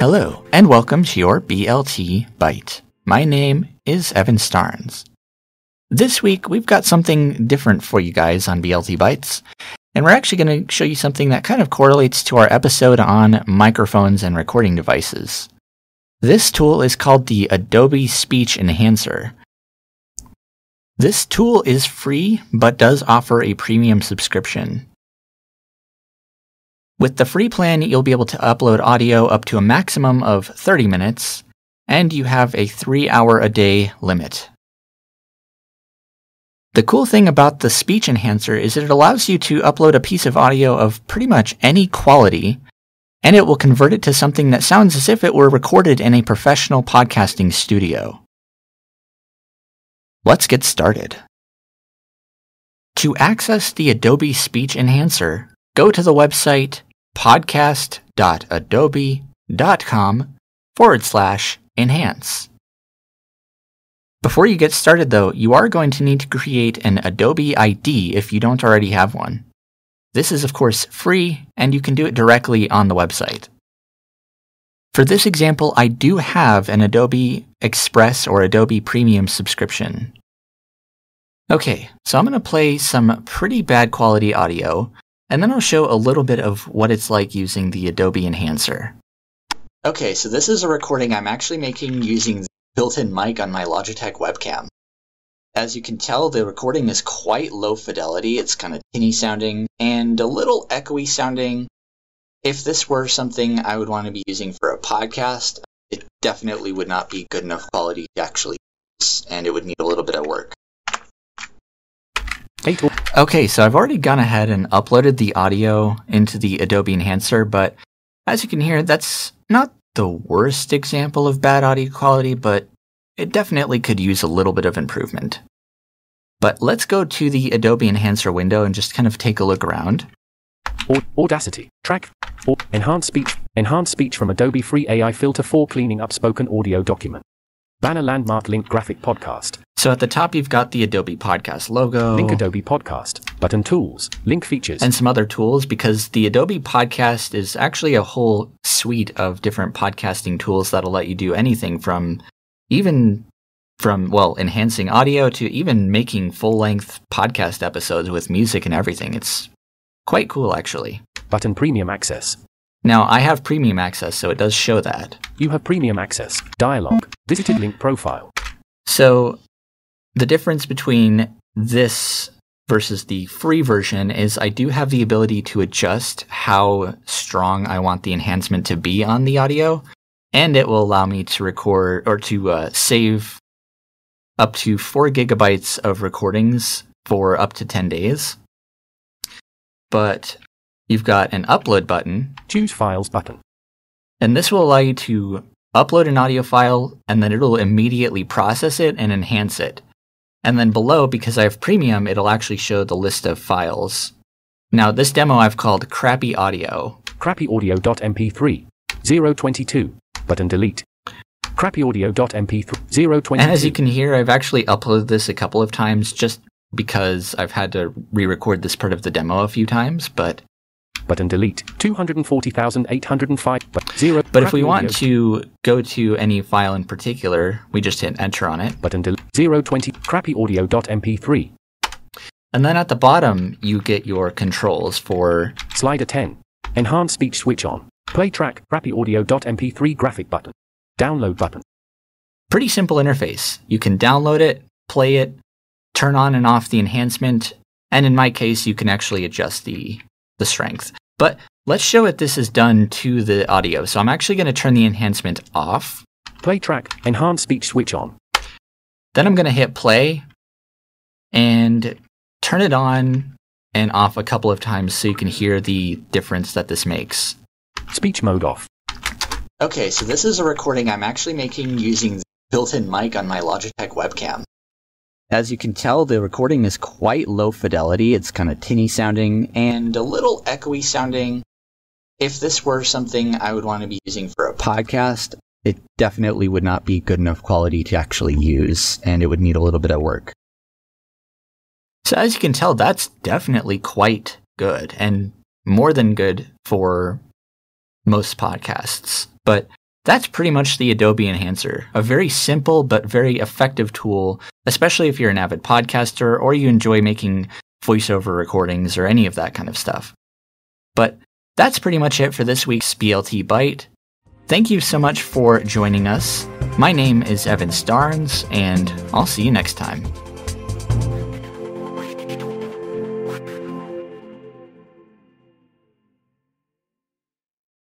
Hello, and welcome to your BLT Bite. My name is Evan Starnes. This week, we've got something different for you guys on BLT Bites, and we're actually going to show you something that kind of correlates to our episode on microphones and recording devices. This tool is called the Adobe Speech Enhancer. This tool is free, but does offer a premium subscription. With the free plan, you'll be able to upload audio up to a maximum of 30 minutes, and you have a 3-hour-a-day limit. The cool thing about the Speech Enhancer is that it allows you to upload a piece of audio of pretty much any quality, and it will convert it to something that sounds as if it were recorded in a professional podcasting studio. Let's get started. To access the Adobe Speech Enhancer, go to the website podcast.adobe.com/enhance. Before you get started though, you are going to need to create an Adobe ID if you don't already have one. This is of course free and you can do it directly on the website. For this example, I do have an Adobe Express or Adobe Premium subscription. Okay, so I'm going to play some pretty bad quality audio, and then I'll show a little bit of what it's like using the Adobe Enhancer. Okay, so this is a recording I'm actually making using the built-in mic on my Logitech webcam. As you can tell, the recording is quite low fidelity. It's kind of tinny sounding and a little echoey sounding. If this were something I would want to be using for a podcast, it definitely would not be good enough quality to actually use, and it would need a little bit of work. Okay, so I've already gone ahead and uploaded the audio into the Adobe Enhancer, but as you can hear, that's not the worst example of bad audio quality, but it definitely could use a little bit of improvement. But let's go to the Adobe Enhancer window and just kind of take a look around. Audacity, track, enhance speech from Adobe free AI filter for cleaning up spoken audio document. Banner landmark link graphic podcast. So at the top, you've got the Adobe Podcast logo. Link Adobe Podcast. Button tools. Link features. And some other tools, because the Adobe Podcast is actually a whole suite of different podcasting tools that'll let you do anything from enhancing audio to even making full-length podcast episodes with music and everything. It's quite cool, actually. Button premium access. Now, I have premium access, so it does show that. You have premium access. Dialog. Visited link profile. So, the difference between this versus the free version is I do have the ability to adjust how strong I want the enhancement to be on the audio, and it will allow me to record or to save up to 4 gigabytes of recordings for up to 10 days. But you've got an upload button. Choose files button. And this will allow you to upload an audio file, and then it'll immediately process it and enhance it. And then below, because I have premium, it'll actually show the list of files. Now, this demo I've called Crappy Audio. Crappyaudio.mp3 022. Button delete. Crappyaudio.mp3 022. And as you can hear, I've actually uploaded this a couple of times just because I've had to re-record this part of the demo a few times, but... Button delete. 240,805. But if we want to go to any file in particular, we just hit enter on it. Button delete. 020. Crappyaudio.mp3. And then at the bottom, you get your controls for... Slider 10. Enhance speech switch on. Play track. Crappyaudio.mp3 graphic button. Download button. Pretty simple interface. You can download it, play it, turn on and off the enhancement, and in my case, you can actually adjust the strength. But let's show what this is done to the audio. So I'm actually going to turn the enhancement off. Play track. Enhance speech switch on. Then I'm going to hit play and turn it on and off a couple of times so you can hear the difference that this makes. Speech mode off. Okay, so this is a recording I'm actually making using the built-in mic on my Logitech webcam. As you can tell, the recording is quite low fidelity. It's kind of tinny sounding and a little echoey sounding. If this were something I would want to be using for a podcast, it definitely would not be good enough quality to actually use, and it would need a little bit of work. So as you can tell, that's definitely quite good, and more than good for most podcasts. But That's pretty much the Adobe Enhancer, a very simple but very effective tool, especially if you're an avid podcaster or you enjoy making voiceover recordings or any of that kind of stuff. But that's pretty much it for this week's BLT Bite. Thank you so much for joining us. My name is Evan Starnes, and I'll see you next time.